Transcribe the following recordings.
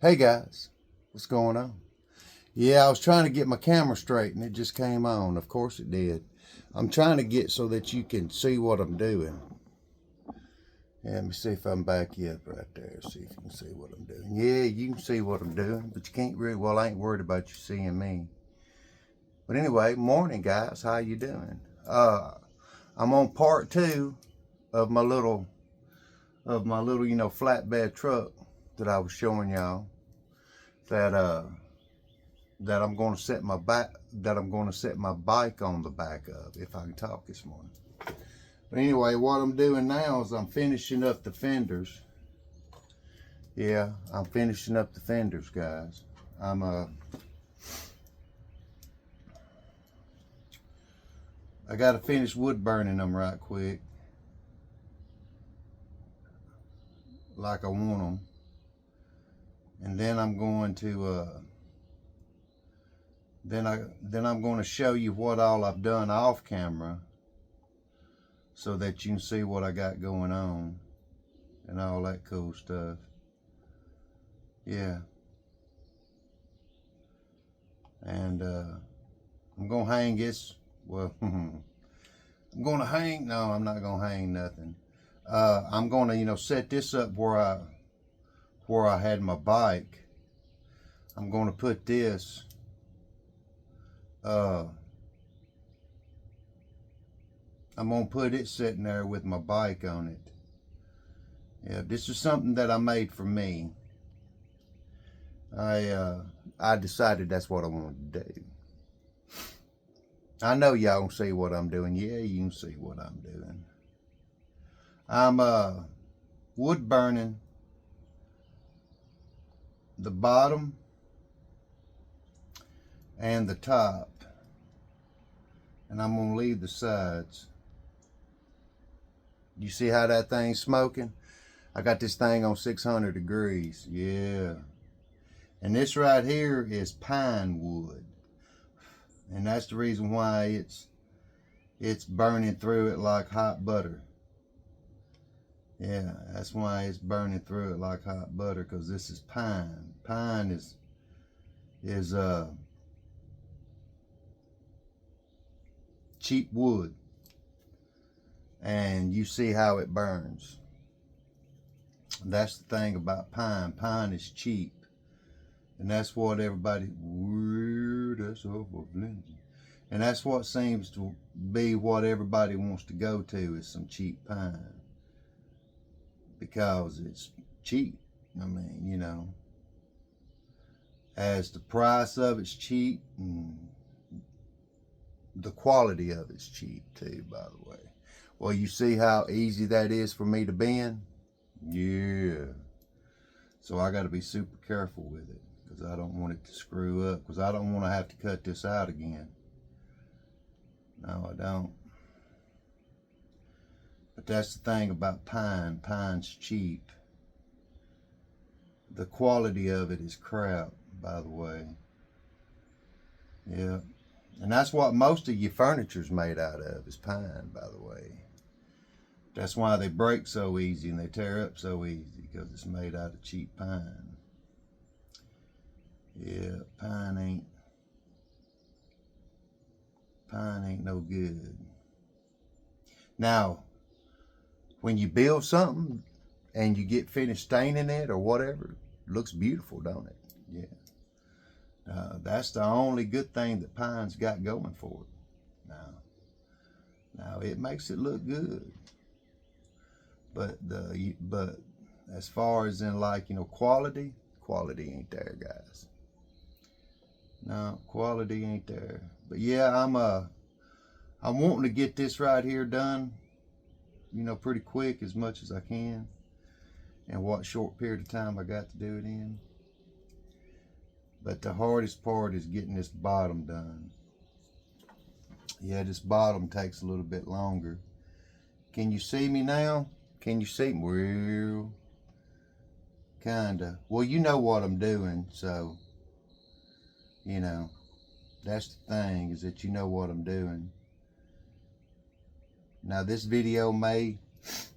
Hey guys, what's going on? Yeah, I was trying to get my camera straight and it just came on. Of course it did. I'm trying to get so that you can see what I'm doing. Yeah, let me see if I'm back up right there. See if you can see what I'm doing. Yeah, you can see what I'm doing, but you can't really. Well, I ain't worried about you seeing me. But anyway, morning guys. How you doing? I'm on part two of my little flatbed truck that I was showing y'all. That that I'm going to set my bike on the back of if I can talk this morning. But anyway, what I'm doing now is I'm finishing up the fenders. Yeah, I'm finishing up the fenders, guys. I got to finish wood burning them right quick, like I want them, and then I'm going to then I'm going to show you what all I've done off camera, so that you can see what I got going on and all that cool stuff. Yeah. And I'm gonna hang this. Well, I'm gonna hang. No, I'm not gonna hang nothing. I'm gonna, set this up where I had my bike. I'm gonna put this. Uh, I'm gonna put it sitting there with my bike on it. Yeah, this is something that I made for me. I decided that's what I wanted to do. I know y'all can see what I'm doing. Yeah, you can see what I'm doing. I'm wood burning the bottom and the top, and I'm gonna leave the sides. You see how that thing's smoking? I got this thing on 600 degrees. Yeah. And this right here is pine wood, and that's the reason why it's burning through it like hot butter. Yeah, that's why it's burning through it like hot butter, because this is pine. Pine is cheap wood, and you see how it burns. That's the thing about pine. Pine is cheap, and that's what everybody. That's awful, and that's what seems to be what everybody wants to go to, is some cheap pine, because it's cheap. I mean, as the price of it's cheap, and the quality of it's cheap too, by the way. Well, you see how easy that is for me to bend? Yeah. So I got to be super careful with it, because I don't want it to screw up, because I don't want to have to cut this out again. No, I don't. But that's the thing about pine. Pine's cheap. The quality of it is crap, by the way. Yeah. And that's what most of your furniture's made out of, is pine, by the way. That's why they break so easy and they tear up so easy, because it's made out of cheap pine. Yeah, pine ain't no good. Now, when you build something and you get finished staining it or whatever, it looks beautiful, don't it? Yeah. That's the only good thing that pine's got going for it. Now it makes it look good, but as far as in, like, quality ain't there, guys. No, quality ain't there. But yeah, I'm wanting to get this right here done, pretty quick, as much as I can, and what short period of time I got to do it in. But the hardest part is getting this bottom done. Yeah, this bottom takes a little bit longer. Can you see me now? Can you see me? Well, kinda. Well, you know what I'm doing, so, that's the thing, is that you know what I'm doing. Now, this video may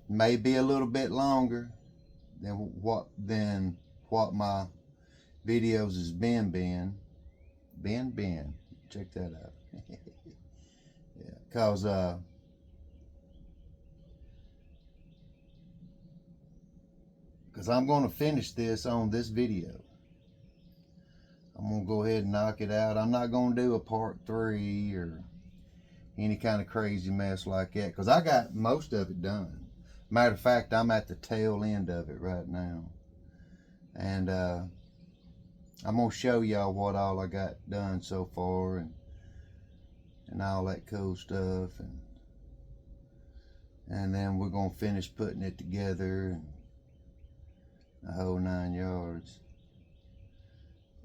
be a little bit longer than what my videos is Ben. Check that out. Yeah, cause I'm gonna finish this on this video. I'm gonna go ahead and knock it out. I'm not gonna do a part 3 or any kind of crazy mess like that, because I got most of it done. Matter of fact, I'm at the tail end of it right now. And I'm going to show y'all what all I got done so far and all that cool stuff. And then we're going to finish putting it together and the whole 9 yards.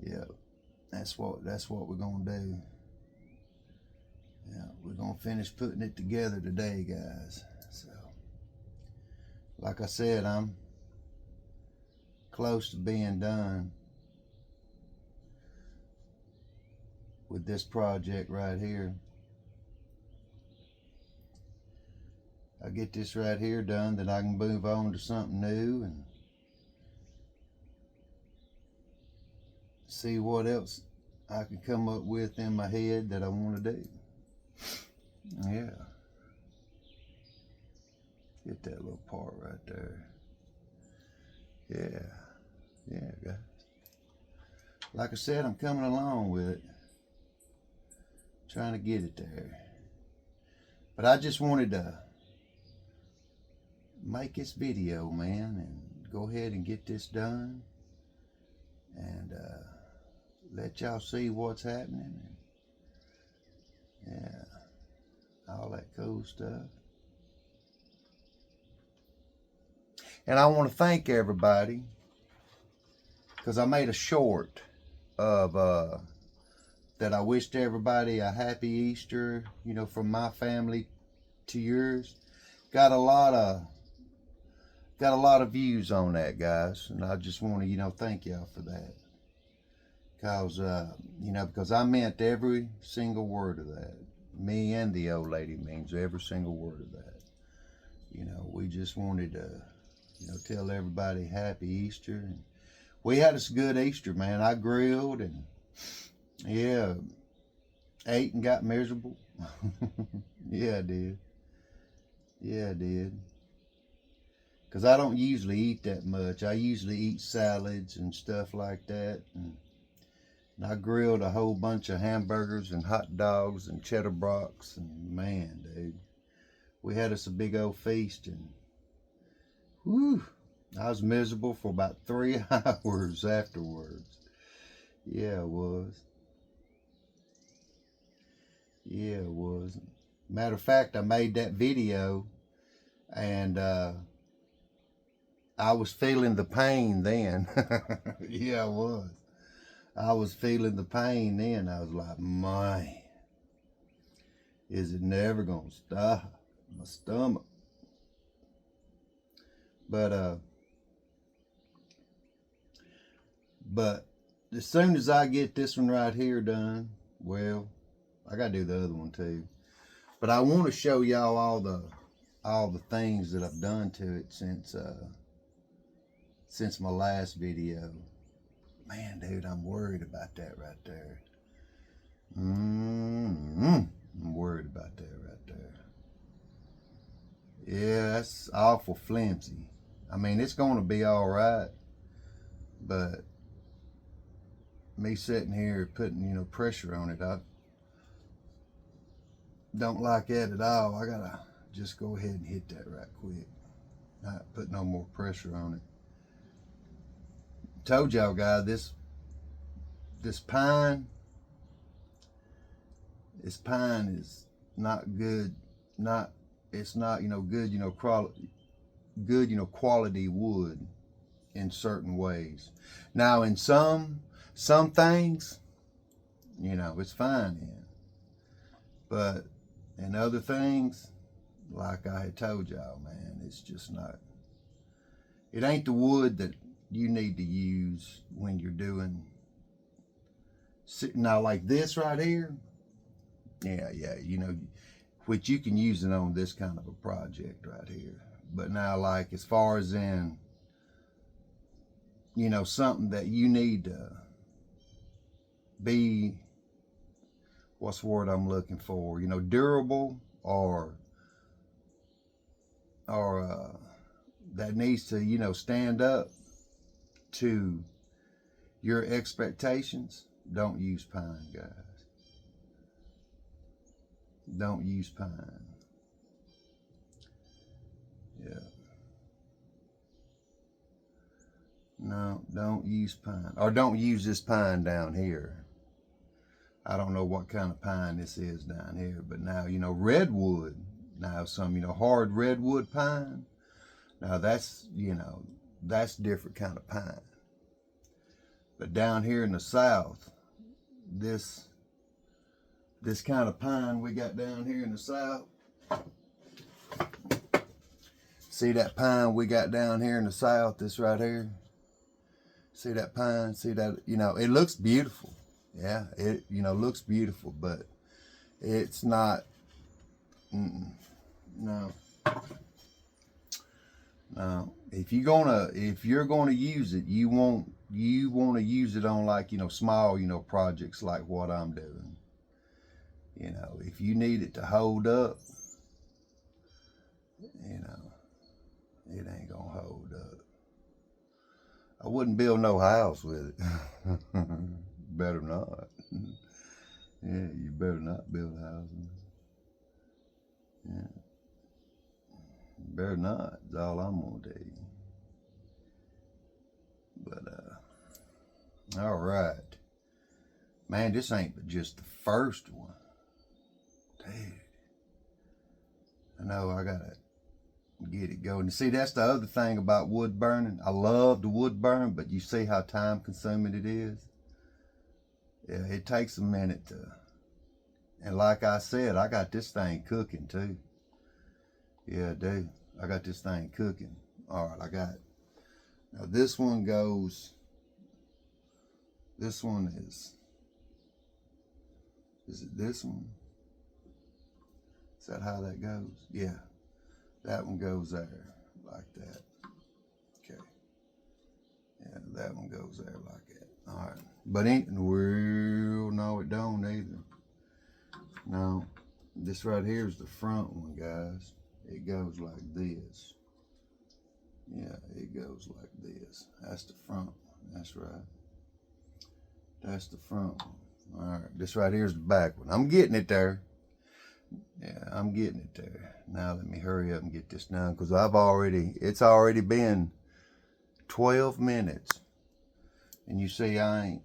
Yeah, that's what we're going to do. Yeah, we're going to finish putting it together today, guys. So, like I said, I'm close to being done with this project right here. I get this right here done, then I can move on to something new and see what else I can come up with in my head that I want to do. Yeah. Get that little part right there. Yeah, guys. Like I said, I'm coming along with it. Trying to get it there. But I just wanted to make this video, man, and go ahead and get this done. And let y'all see what's happening. Yeah. All that cool stuff. And I want to thank everybody, because I made a short of that I wished everybody a happy Easter, you know, from my family to yours. Got a lot of views on that, guys, and I just want to, you know, thank y'all for that. Cause you know, because I meant every single word of that. Me and the old lady means every single word of that. You know, we just wanted to, you know, tell everybody happy Easter. And we had a good Easter, man. I grilled and, yeah, ate and got miserable. Yeah, I did. Yeah, I did. Because I don't usually eat that much. I usually eat salads and stuff like that. And I grilled a whole bunch of hamburgers and hot dogs and cheddar brocks. And man, dude, we had us a big old feast. And whew, I was miserable for about 3 hours afterwards. Yeah, it was. Yeah, it was. Matter of fact, I made that video and I was feeling the pain then. Yeah, I was. I was feeling the pain then. I was like, man, is it never gonna stop? My stomach. But as soon as I get this one right here done, well, I gotta do the other one too. But I want to show y'all all the things that I've done to it since my last video. Man, dude, I'm worried about that right there. I'm worried about that right there. Yeah, that's awful flimsy. I mean, it's going to be all right, but me sitting here putting, you know, pressure on it, I don't like that at all. I gotta just go ahead and hit that right quick. Not put no more pressure on it. Told y'all guys, this pine is not good. It's not, you know, good, you know, quality wood in certain ways. Now in some things, you know, it's fine in. But in other things, like I had told y'all, man, it's just not. It ain't the wood that you need to use when you're doing. Now, like this right here, yeah, you know, which you can use it on this kind of a project right here. But now, like as far as in, you know, something that you need to be, what's the word I'm looking for? You know, durable, or that needs to, you know, stand up to your expectations, don't use pine, guys. Don't use pine. Yeah. No, don't use pine. Or don't use this pine down here. I don't know what kind of pine this is down here, but now, you know, redwood. Now some, you know, hard redwood pine. Now that's, you know, that's different kind of pine. But down here in the south, this kind of pine we got down here in the south. See that pine we got down here in the south, this right here? See that pine? See that? You know, it looks beautiful. Yeah, it, you know, looks beautiful, but it's not, no. No. If you're gonna use it, you want to use it on, like, you know, small, you know, projects like what I'm doing. You know, if you need it to hold up, you know, it ain't gonna hold up. I wouldn't build no house with it. Better not. Yeah, you better not build houses. Yeah. Better not, is all I'm gonna tell you. But all right. Man, this ain't but just the first one. Dude. I know I gotta get it going. See, that's the other thing about wood burning. I love the wood burn, but you see how time consuming it is? Yeah, it takes a minute to, and like I said, I got this thing cooking too. Yeah, I do. I got this thing cooking. All right, I got, now this one goes, this one is it this one? Is that how that goes? Yeah, that one goes there, like that. Okay. Yeah, that one goes there like that. All right. But ain't, well, no, it don't either. No, this right here is the front one, guys. It goes like this. Yeah, it goes like this. That's the front one. That's right. That's the front one. All right, this right here is the back one. I'm getting it there. Yeah, I'm getting it there. Now let me hurry up and get this done, because it's already been 12 minutes. And you see, I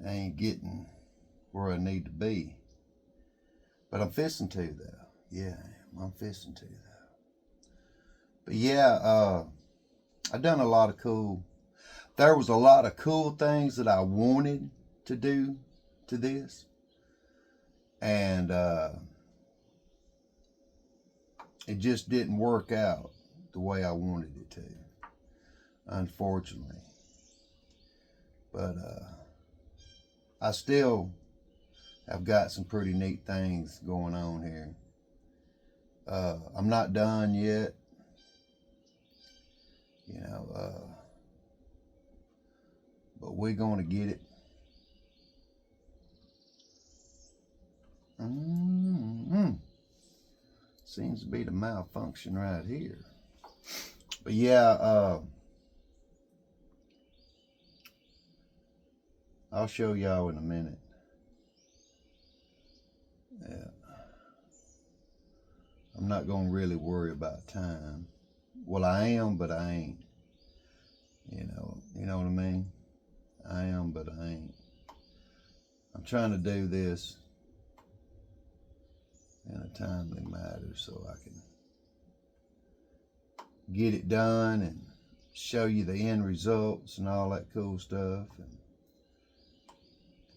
ain't getting where I need to be. But I'm fixing to, though. Yeah, I'm fixing to, though. But yeah, I done a lot of cool, there was a lot of cool things that I wanted to do to this. And it just didn't work out the way I wanted it to, unfortunately. But I still have got some pretty neat things going on here. I'm not done yet. You know, but we're going to get it. Seems to be the malfunction right here. But yeah, I'll show y'all in a minute. Yeah. I'm not going to really worry about time. Well, I am, but I ain't. You know what I mean? I am, but I ain't. I'm trying to do this in a timely manner so I can get it done and show you the end results and all that cool stuff.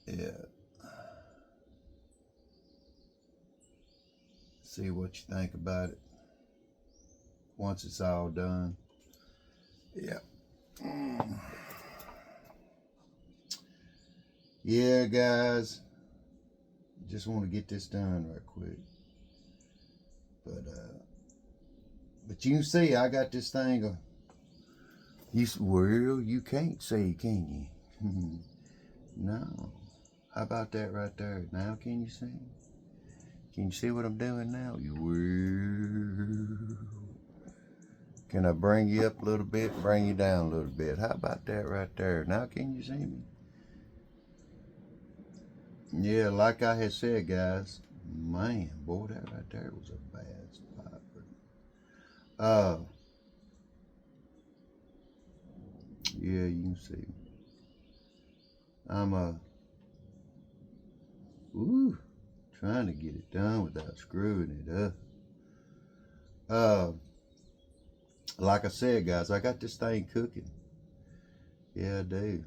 And yeah. See what you think about it once it's all done. Yeah. Yeah, guys. Just want to get this done right quick. But you can see I got this thing Well, you can't see, can you? No. How about that right there? Now can you see? Can you see what I'm doing now? Can I bring you up a little bit, bring you down a little bit? How about that right there? Now can you see me? Yeah, like I had said, guys, man, boy, that right there was a bad spot. But, yeah, you can see me. I'm trying to get it done without screwing it up. Like I said, guys, I got this thing cooking. Yeah, I do.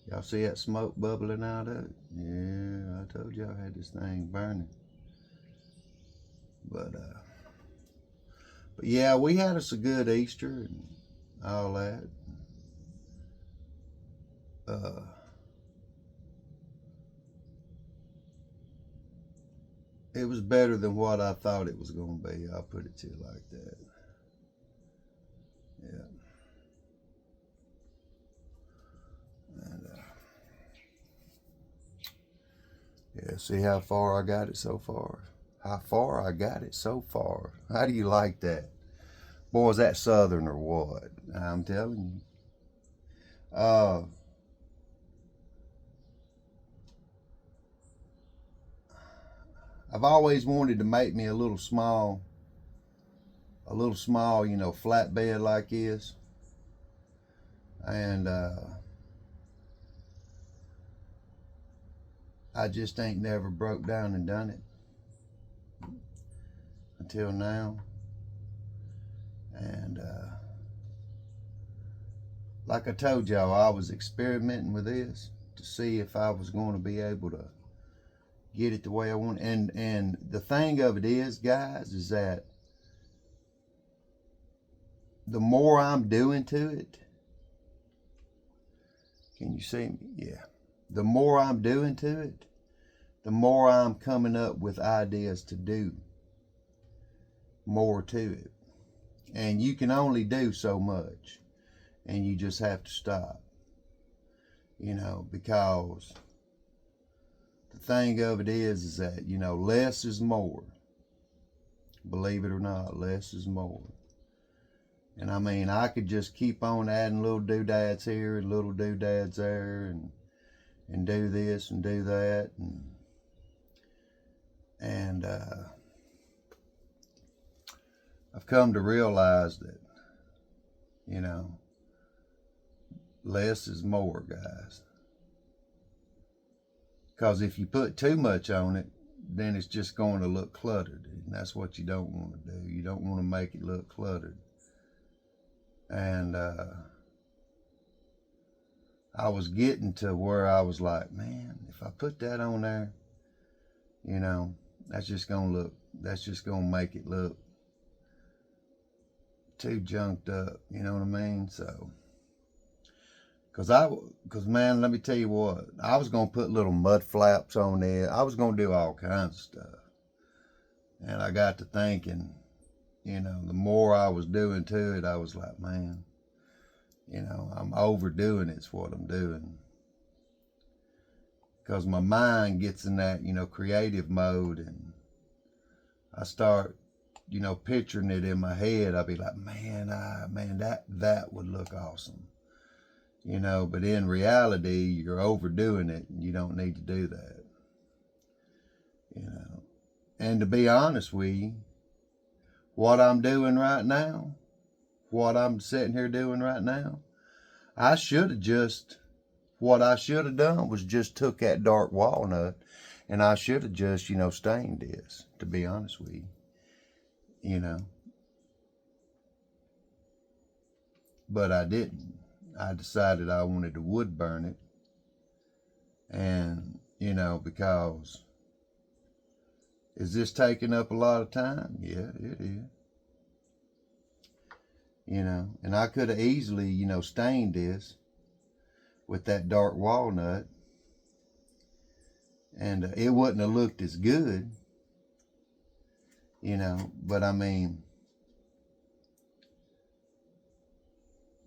Y'all see that smoke bubbling out of it? Yeah, I told y'all I had this thing burning. But yeah, we had us a good Easter and all that. It was better than what I thought it was going to be. I'll put it to you like that. Yeah. And yeah, see how far I got it so far? How far I got it so far? How do you like that? Boy, is that Southern or what? I'm telling you. I've always wanted to make me a little small, you know, flatbed like this. And I just ain't never broke down and done it until now. And like I told y'all, I was experimenting with this to see if I was going to be able to get it the way I want. And the thing of it is, guys, is that the more I'm doing to it, can you see me? Yeah. The more I'm doing to it, the more I'm coming up with ideas to do more to it. And you can only do so much, and you just have to stop, you know, because the thing of it is that, you know, less is more. Believe it or not, less is more. And I mean, I could just keep on adding little doodads here and little doodads there, and do this and do that, and I've come to realize that, you know, less is more, guys. Because if you put too much on it, then it's just going to look cluttered, and that's what you don't want to do. You don't want to make it look cluttered. And I was getting to where I was like, man, if I put that on there, you know, that's just gonna make it look too junked up, you know what I mean? So, cause man, let me tell you what, I was gonna put little mud flaps on there. I was gonna do all kinds of stuff. And I got to thinking, you know, the more I was doing to it, I was like, man, you know, I'm overdoing it's what I'm doing. Because my mind gets in that, you know, creative mode, and I start, you know, picturing it in my head. I'll be like, man, that would look awesome. You know, but in reality, you're overdoing it, and you don't need to do that. You know, and to be honest with you, what I'm doing right now, what I'm sitting here doing right now, what I should have done was just took that dark walnut, and I should have just, you know, stained this, to be honest with you. You know, but I didn't. I decided I wanted to wood burn it, and, you know, because is this taking up a lot of time? Yeah, it is. You know, and I could have easily, you know, stained this with that dark walnut, and it wouldn't have looked as good, you know, but I mean,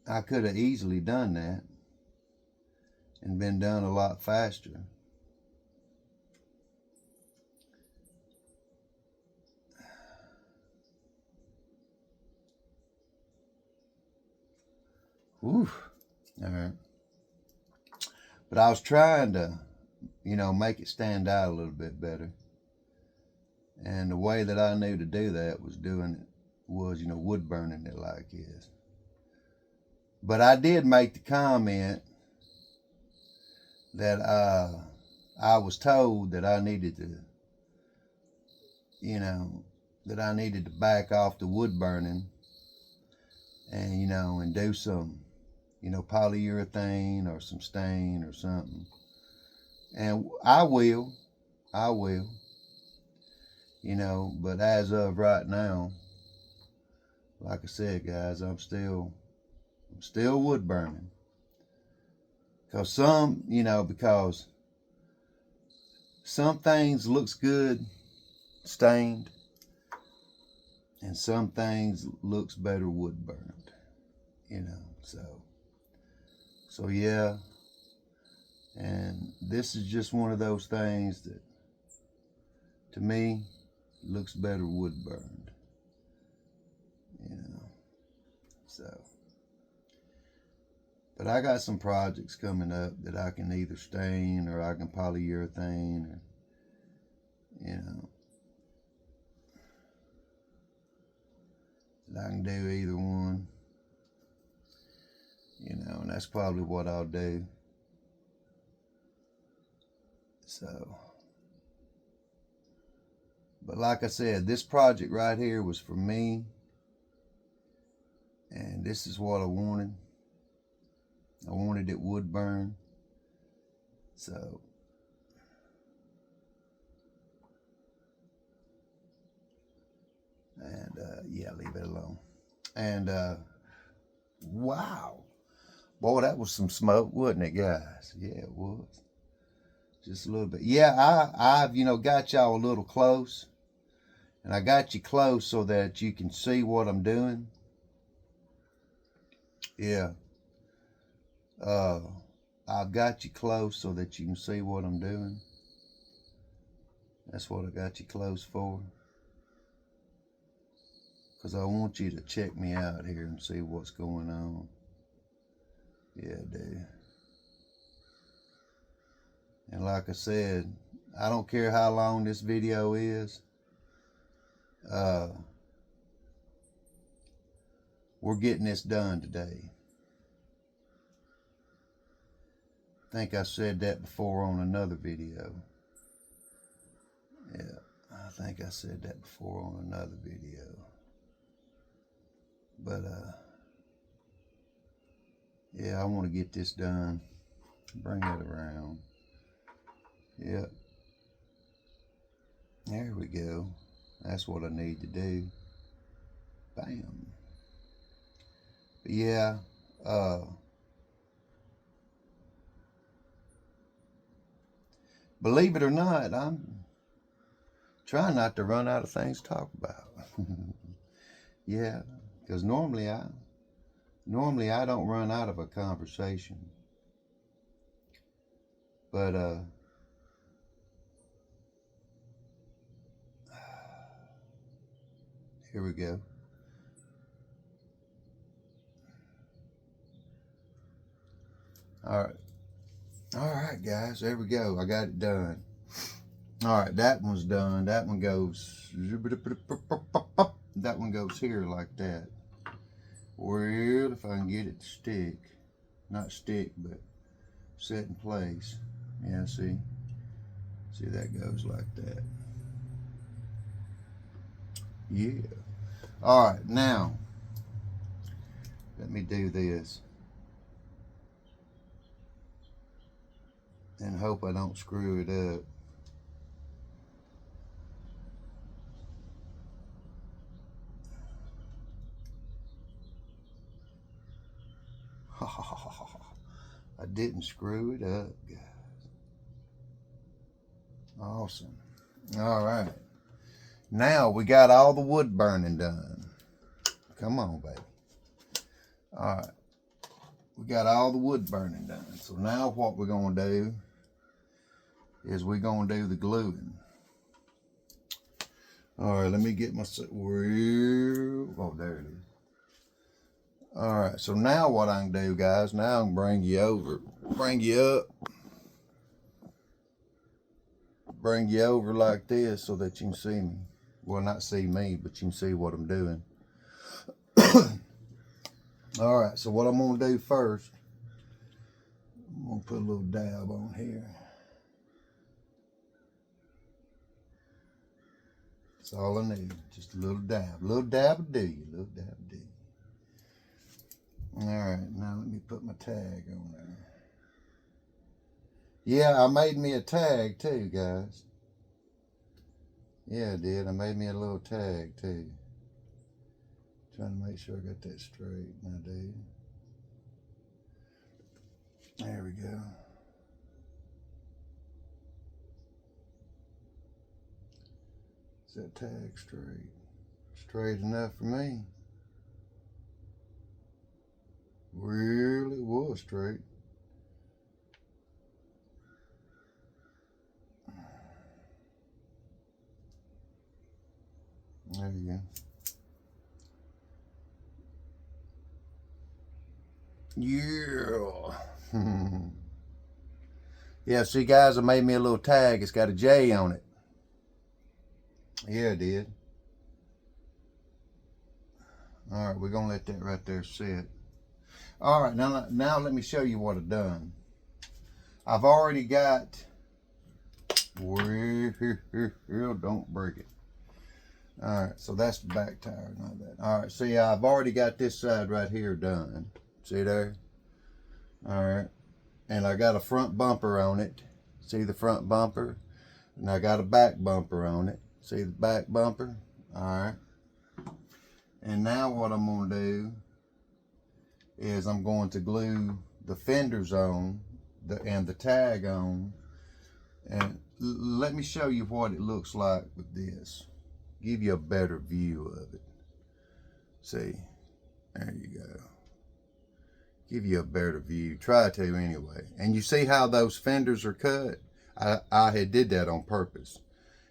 I could have easily done that and been done a lot faster. Whew. All right. But I was trying to, make it stand out a little bit better. And the way that I knew to do that was wood burning it like this. But I did make the comment that I was told that I needed to, back off the wood burning and, and do some, polyurethane or some stain or something. And I will, but as of right now, like I said, guys, I'm still wood burning. Because some things looks good stained, and some things looks better wood burned, so yeah. And this is just one of those things that, to me, looks better wood burned, so. But I got some projects coming up that I can either stain or I can polyurethane, or, that I can do either one, and that's probably what I'll do. So, but like I said, this project right here was for me, and this is what I wanted. I wanted it wood burn. So, and yeah, leave it alone. And wow, boy, that was some smoke, wasn't it, guys? Yeah, it was. Just a little bit. Yeah, I've got y'all a little close, and I got you close so that you can see what I'm doing. Yeah. I've got you close so that you can see what I'm doing. That's what I got you close for. Because I want you to check me out here and see what's going on. Yeah, I do. And like I said, I don't care how long this video is. We're getting this done today. I think I said that before on another video. Yeah, I think I said that before on another video. But, yeah, I want to get this done. Bring it around. Yep. There we go. That's what I need to do. Bam. But yeah, believe it or not, I'm trying not to run out of things to talk about. Yeah, because normally I don't run out of a conversation. But here we go. All right, guys, there we go. I got it done. All right, that one's done. That one goes. That one goes here like that. Well, if I can get it to stick, not stick, but set in place. Yeah, see that goes like that. Yeah. All right, now let me do this and hope I don't screw it up. I didn't screw it up, guys. Awesome. All right. Now we got all the wood burning done. Come on, baby. All right. we got all the wood burning done. So now what we're gonna do is we're gonna do the gluing. All right, let me get my, oh, there it is. All right, so now what I can do, guys, now I can bring you over, bring you up, bring you over like this so that you can see me. Well, not see me, but you can see what I'm doing. All right, so what I'm gonna do first, I'm gonna put a little dab on here. That's all I need, just a little dab. A little dab will do you, a little dab will do you. All right, now let me put my tag on there. Yeah, I made me a tag too, guys. Yeah, I did. I made me a little tag too. Trying to make sure I got that straight, and I do. There we go. Is that tag straight? Straight enough for me. Really was straight. There you go. Yeah. Yeah, see guys, I made me a little tag. It's got a J on it. Yeah, it did. All right, we're gonna let that right there sit. All right, now let me show you what I've done. I've already got, don't break it. All right, so that's the back tire, not that. All right, see, I've already got this side right here done. See there? All right, and I got a front bumper on it. See the front bumper? And I got a back bumper on it. See the back bumper? All right. And now what I'm gonna do is I'm going to glue the fenders on and the tag on. And let me show you what it looks like with this. Give you a better view of it. See, there you go. Give you a better view. Try to anyway. And you see how those fenders are cut? I had did that on purpose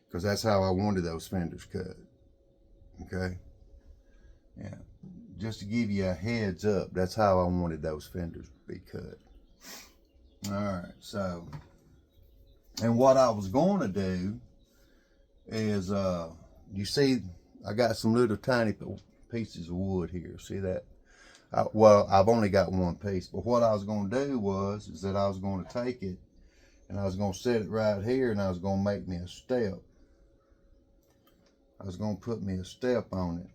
because that's how I wanted those fenders cut. Okay. Yeah. Just to give you a heads up, that's how I wanted those fenders to be cut. All right. So, and what I was going to do is, you see, I got some little tiny pieces of wood here. See that? Well, I've only got one piece, but what I was going to do is that I was going to take it and I was going to set it right here and I was going to make me a step. I was going to put me a step on it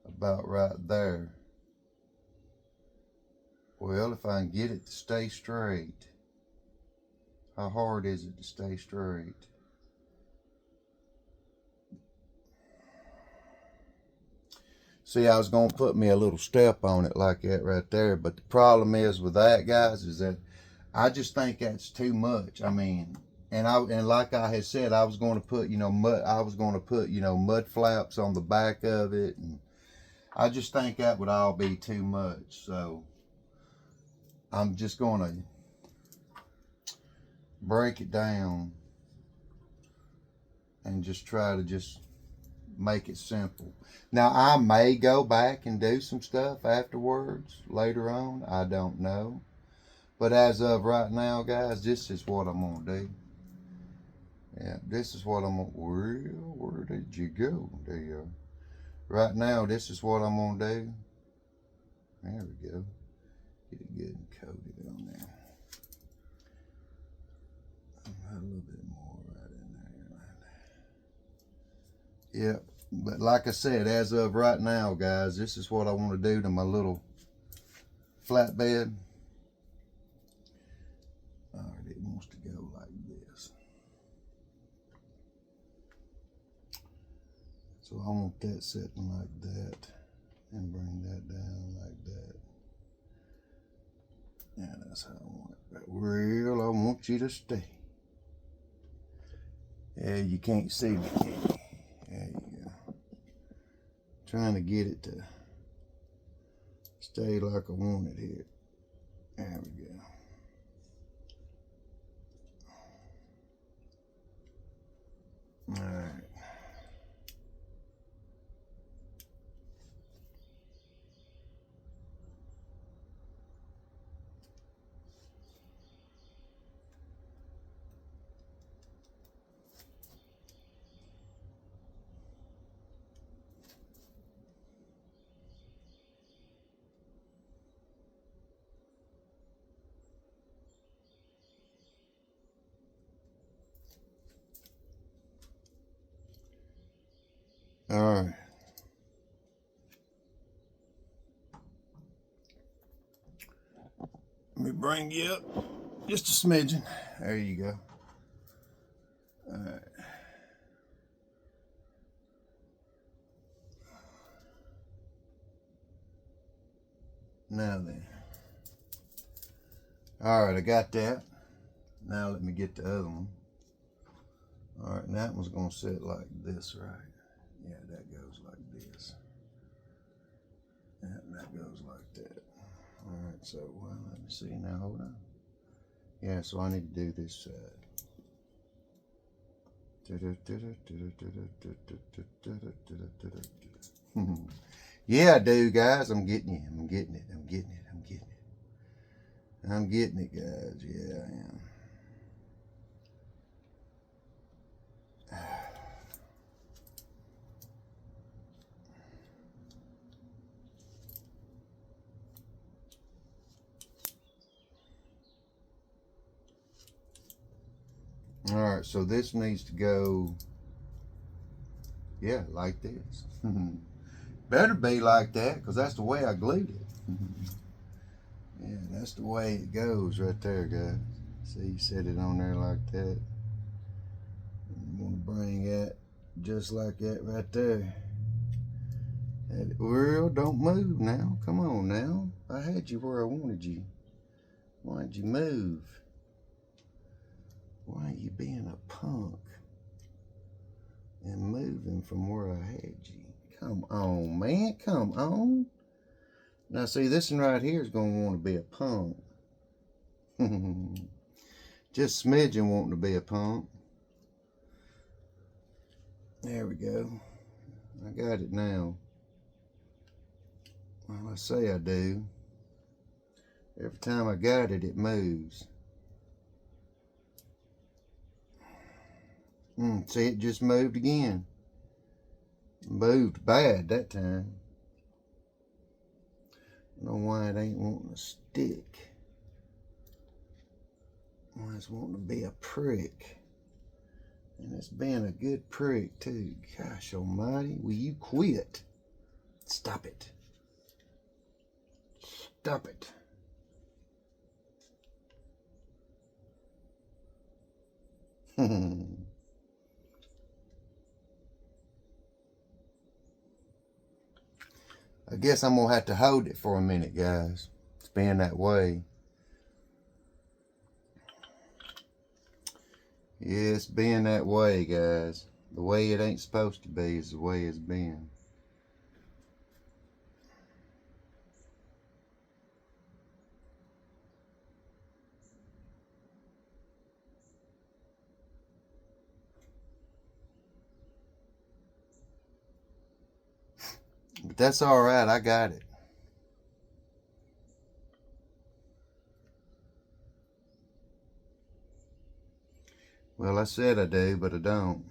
about right there. Well, if I can get it to stay straight, how hard is it to stay straight? See, I was going to put me a little step on it like that right there. But the problem is with that, guys, is that I just think that's too much. I mean, and like I had said, I was going to put, mud flaps on the back of it. And I just think that would all be too much. So I'm just going to break it down and just try to just make it simple. Now, I may go back and do some stuff afterwards, later on. I don't know. But as of right now, guys, this is what I'm going to do. Yeah, this is what I'm going to, where did you go? There you are. Right now, this is what I'm going to do. There we go. Get it good and coated on there. A little bit more right in there. Yep. But like I said, as of right now, guys, this is what I want to do to my little flatbed. All right, it wants to go like this. So I want that sitting like that and bring that down like that. Yeah, that's how I want it. But real, I want you to stay. Yeah, you can't see me, can you? There you go. Trying to get it to stay like I want it here. There we go. All right. All right. Let me bring you up just a smidgen. There you go. All right. Now then. All right, I got that. Now let me get the other one. All right, and that one's gonna sit like this, right? Yeah, that goes like this. And that goes like that. All right, so well, let me see now. Hold on. Yeah, so I need to do this side. Yeah, I do, guys. I'm getting it. I'm getting it. I'm getting it. I'm getting it. I'm getting it, guys. Yeah, I am. All right, so this needs to go, yeah, like this. Better be like that, because that's the way I glued it. Yeah, that's the way it goes right there, guys. See, you set it on there like that. I'm going to bring that just like that right there. Well, don't move now. Come on now. I had you where I wanted you. Why'd you move? Why are you being a punk and moving from where I had you? Come on, man. Come on. Now, see, this one right here is going to want to be a punk. Just smidgen wanting to be a punk. There we go. I got it now. Well, I say I do. Every time I got it, it moves. See, it just moved again. Moved bad that time. I don't know why it ain't wanting to stick. Why it's wanting to be a prick. And it's been a good prick too. Gosh almighty, will you quit? Stop it. Stop it. I guess I'm going to have to hold it for a minute, guys. It's been that way. Yeah, it's been that way, guys. The way it ain't supposed to be is the way it's been. But that's all right. I got it. Well, I said I do, but I don't.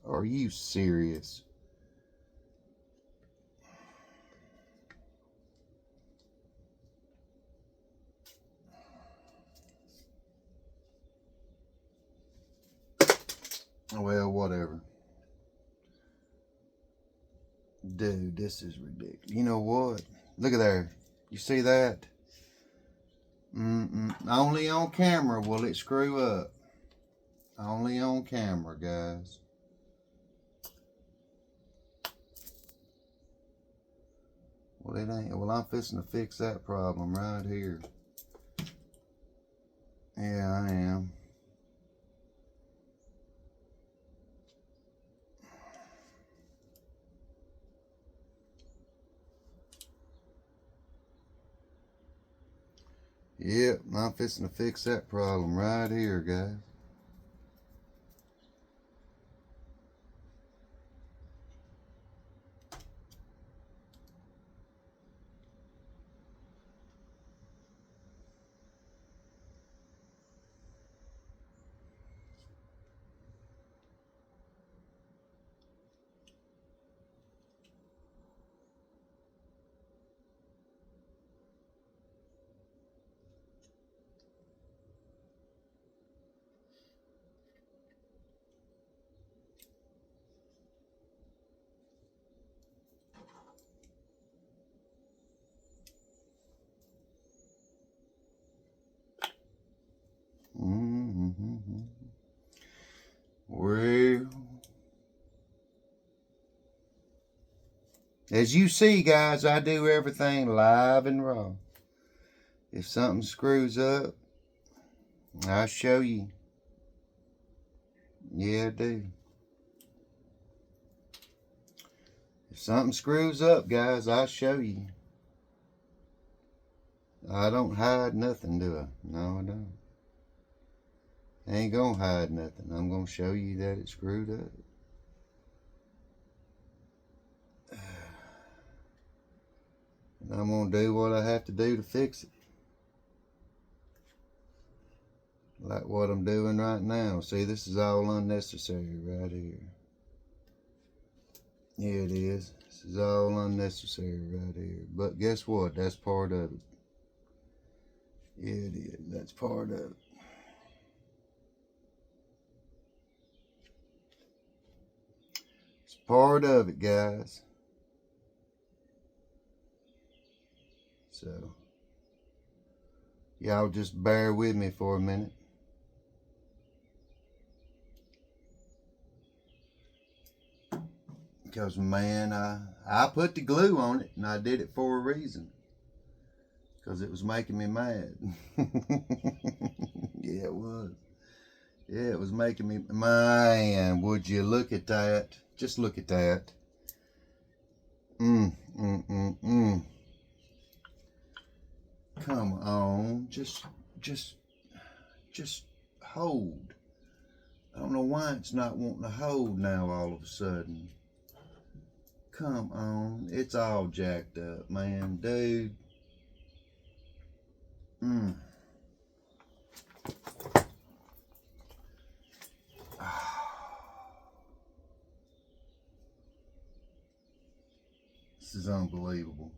Are you serious? Well, whatever. Dude, this is ridiculous. You know what? Look at there. You see that? Only on camera will it screw up. Only on camera, guys. Well, it ain't. Well, I'm fixing to fix that problem right here. Yeah, I am. Yep, I'm fixing to fix that problem right here, guys. Well, as you see, guys, I do everything live and raw. If something screws up, I'll show you. Yeah, I do. If something screws up, guys, I'll show you. I don't hide nothing, do I? No, I don't. I ain't gonna hide nothing. I'm gonna show you that it's screwed up. And I'm gonna do what I have to do to fix it. Like what I'm doing right now. See, this is all unnecessary right here. Yeah, it is. This is all unnecessary right here. But guess what? That's part of it. Yeah, it is. That's part of it. It's part of it, guys. So, y'all just bear with me for a minute. Because, man, I put the glue on it, and I did it for a reason. Because it was making me mad. Yeah, it was. Yeah, it was making me... Man, would you look at that? Just look at that. Come on. Just hold. I don't know why it's not wanting to hold now all of a sudden. Come on. It's all jacked up, man. Dude. This is unbelievable.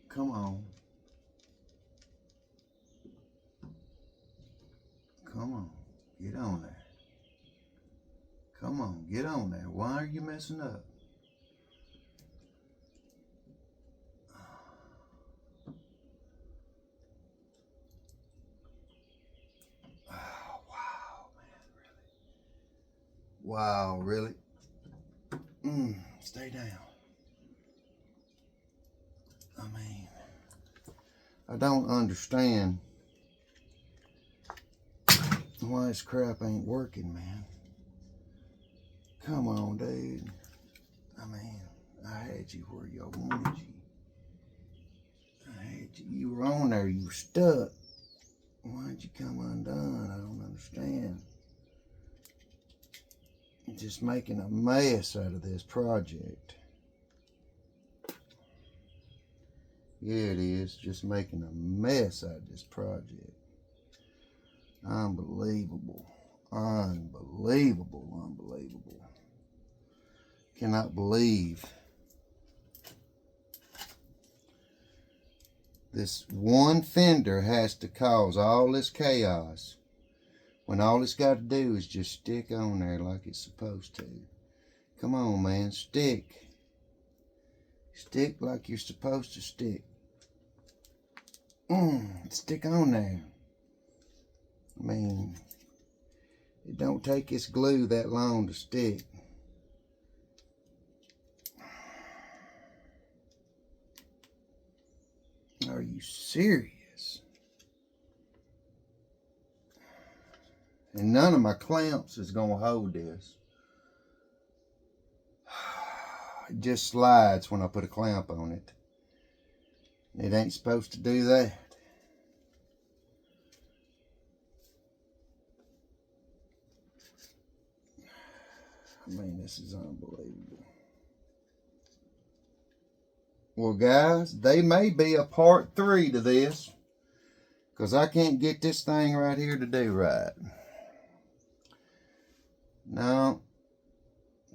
Come on. Come on. Get on there. Come on. Get on there. Why are you messing up? Oh, wow, man. Really? Wow, really? Stay down. I mean, I don't understand why this crap ain't working, man. Come on, dude. I mean, I had you where y'all wanted you. I had you. You were on there. You were stuck. Why'd you come undone? I don't understand. You're just making a mess out of this project. Yeah, it is. Just making a mess out of this project. Unbelievable. Unbelievable. Unbelievable. Cannot believe This one fender has to cause all this chaos when all it's got to do is just stick on there like it's supposed to. Come on, man, stick. Stick like you're supposed to stick. Stick on there. I mean, it don't take this glue that long to stick. Are you serious? And none of my clamps is gonna hold this. It just slides when I put a clamp on it. It ain't supposed to do that. I mean, this is unbelievable. Well, guys, they may be a part 3 to this, because I can't get this thing right here to do right. No,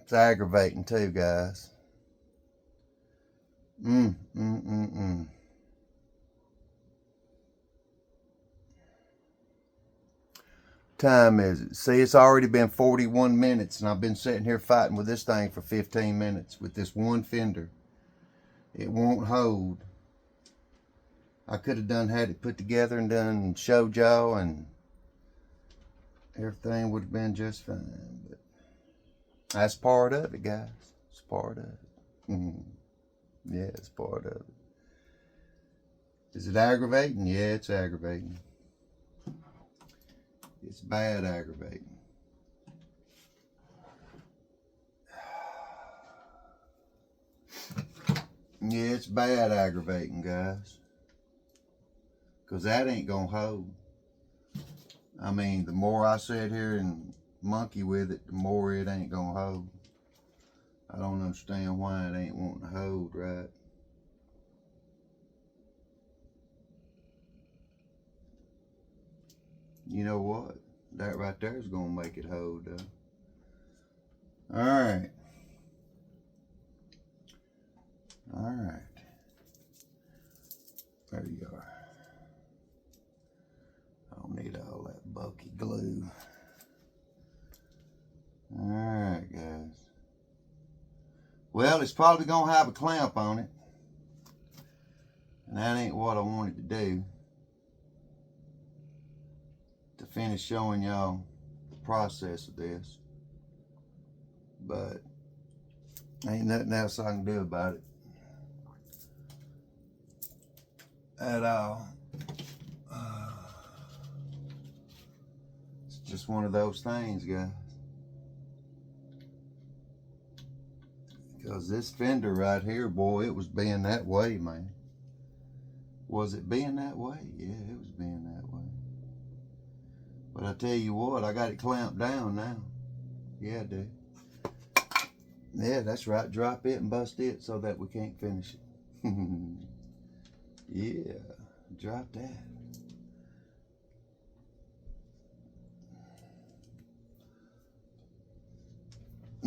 it's aggravating too, guys. Time is it? See, it's already been 41 minutes, and I've been sitting here fighting with this thing for 15 minutes with this one fender. It won't hold. I could have had it put together and done showed y'all, and everything would have been just fine. But that's part of it, guys. It's part of it. Yeah, it's part of it. Is it aggravating? Yeah, it's aggravating. It's bad aggravating. Yeah, it's bad aggravating, guys. Because that ain't going to hold. I mean, the more I sit here and monkey with it, the more it ain't going to hold. I don't understand why it ain't wanting to hold right. You know what? That right there is going to make it hold, though. Alright. Alright. There you are. I don't need all that bulky glue. Alright, guys. Well, it's probably going to have a clamp on it. And that ain't what I wanted to do. To finish showing y'all the process of this. But ain't nothing else I can do about it. At all. It's just one of those things, guys. Because this fender right here, boy, it was being that way, man. Was it being that way? Yeah, it was being that way. But I tell you what, I got it clamped down now. Yeah, I do. Yeah, that's right. Drop it and bust it so that we can't finish it. Yeah, drop that.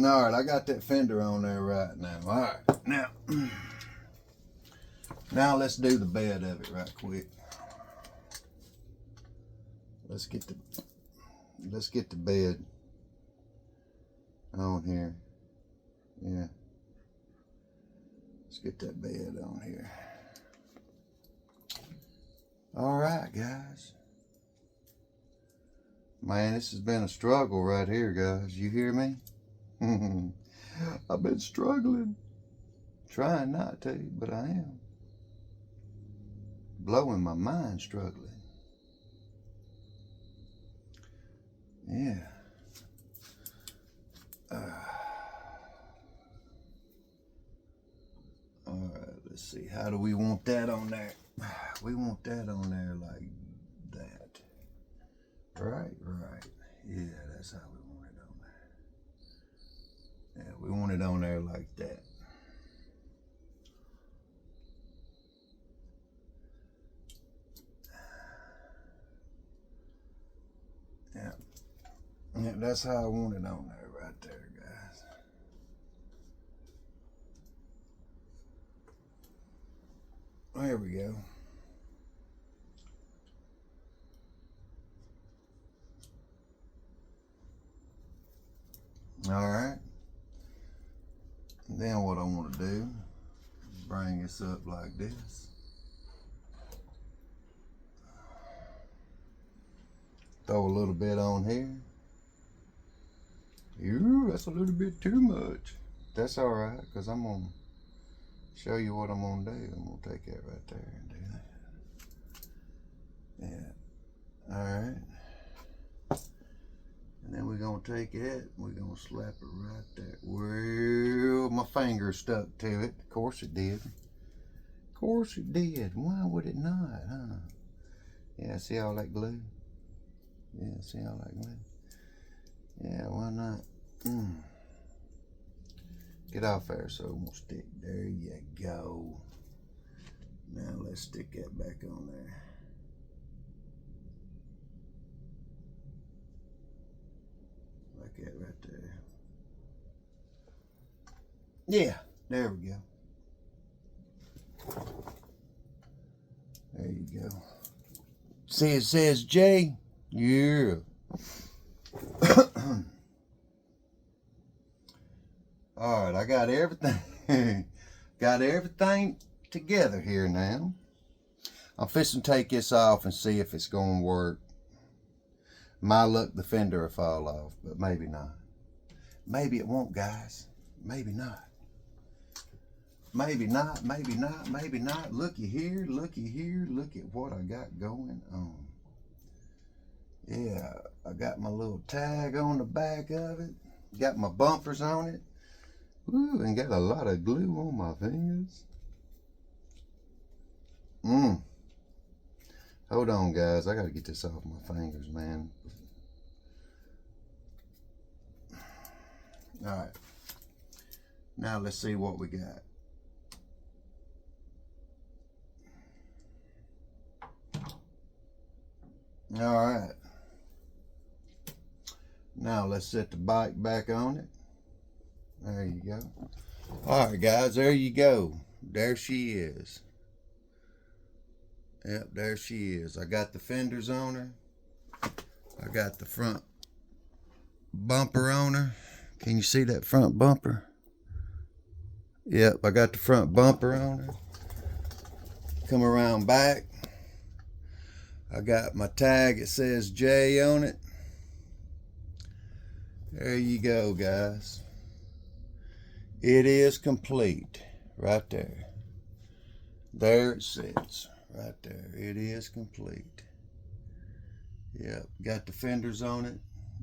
All right, I got that fender on there right now. All right, now let's do the bed of it right quick. Let's get the bed on here. Yeah, let's get that bed on here. All right, guys. Man, this has been a struggle right here, guys. You hear me? I've been struggling. Trying not to, but I am. Blowing my mind struggling. Yeah. All right, let's see. How do we want that on there? We want that on there like that. Right. Yeah, that's how we want it on there. Yeah, we want it on there like that. Yeah, that's how I want it on there right there, guys. There we go. All right. Then what I want to do, bring this up like this. Throw a little bit on here. Ooh, that's a little bit too much. That's all right, because I'm going to show you what I'm going to do. I'm going to take that right there and do that. Yeah. All right. And then we're going to take it, we're going to slap it right there. Well, my finger stuck to it. Of course it did. Of course it did. Why would it not, huh? Yeah, see all that glue? Yeah, see all that glue? Yeah, why not? Get off there so it won't stick. There you go. Now let's stick that back on there. Like that right there. Yeah, there we go. There you go. See, it says J. Yeah. All right, I got everything. Got everything together here now. I'm fixing to take this off and see if it's going to work. My luck, the fender will fall off, but maybe not. Maybe it won't, guys. Maybe not. Maybe not, maybe not, maybe not. Looky here, looky here. Look at what I got going on. Yeah, I got my little tag on the back of it. Got my bumpers on it. Ooh, and got a lot of glue on my fingers. Hold on, guys. I got to get this off my fingers, man. All right. Now let's see what we got. All right. Now let's set the bike back on it. There you go. All right, guys, there you go. There she is. Yep, there she is. I got the fenders on her. I got the front bumper on her. Can you see that front bumper? Yep, I got the front bumper on her. Come around back. I got my tag. It says J on it. There you go, guys. It is complete. Right there. There it sits. Right there. It is complete. Yep. Got the fenders on it.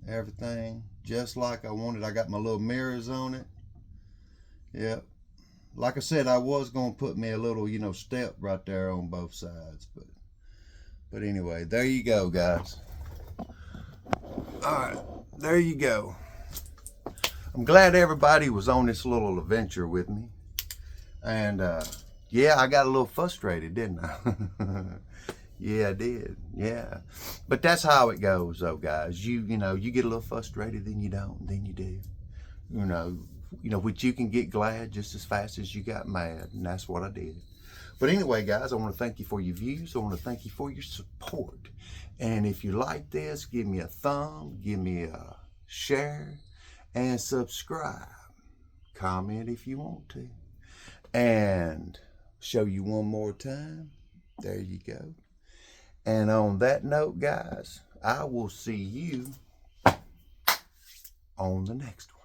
Everything. Just like I wanted. I got my little mirrors on it. Yep. Like I said, I was going to put me a little, step right there on both sides. But anyway, there you go, guys. All right. There you go. I'm glad everybody was on this little adventure with me. And, yeah, I got a little frustrated, didn't I? Yeah, I did. Yeah. But that's how it goes, though, guys. You get a little frustrated, then you don't, then you do. Which you can get glad just as fast as you got mad. And that's what I did. But anyway, guys, I want to thank you for your views. I want to thank you for your support. And if you like this, give me a thumb, give me a share, and subscribe. Comment if you want to. And show you one more time. There you go. And on that note, guys, I will see you on the next one.